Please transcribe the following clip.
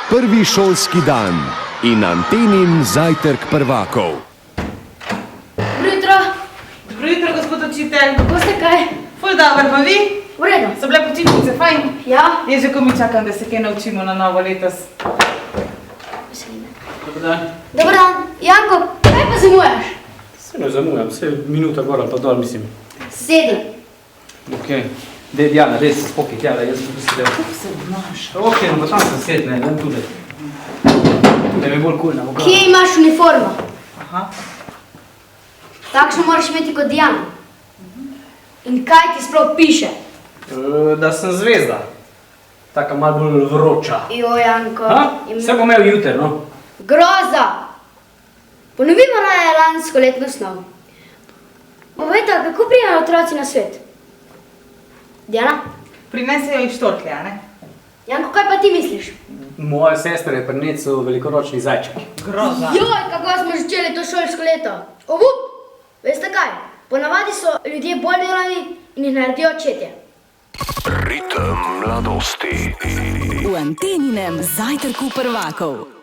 prvi šolski dan in Antenin zajtrk prvakov. Dobro jutro. Dobro jutro, gospod učitelj. Kako ste kaj? Ful dobro, pa vi? V redu. So bile počitnice fajn? Ja. Jaz že komaj čakam, da se kaj naučimo na novo letos. Dobar dan. Dobar dan. Janko, kaj pa zamujaš? Se ne zamujam, vse minuta gor ali pa dol, mislim. Sedi. Okej. Dej, Diana, res se spokaj, tjale, jaz sem posedel. Kako se obnaša? Okej, no pa tam sem sed, ne, dam tudi. Tudi mi je bolj kulna. Kje imaš uniformo? Aha. Takšno moraš imeti kot Diana. In kaj ti sploh piše? Da sem zvezda. Taka malo bolj vroča. Jo, Janko. Ha? Vse bom imel jutri, no. Groza! Ponovimo raje lansko letno snov. Povejte, kako prijajo otroci na svet? Diana? Prinesejo jih štorklje, a ne? Janko, kaj pa ti misliš? Moja sestra je prinesel velikoročni zajček. Groza. Joj, kako smo začeli to šolsko leto. Obup! Veste kaj? Ponavadi so ljudje bolj delovni in jih naredijo očetje. Ritem mladosti. V Anteninem zajtrku prvakov.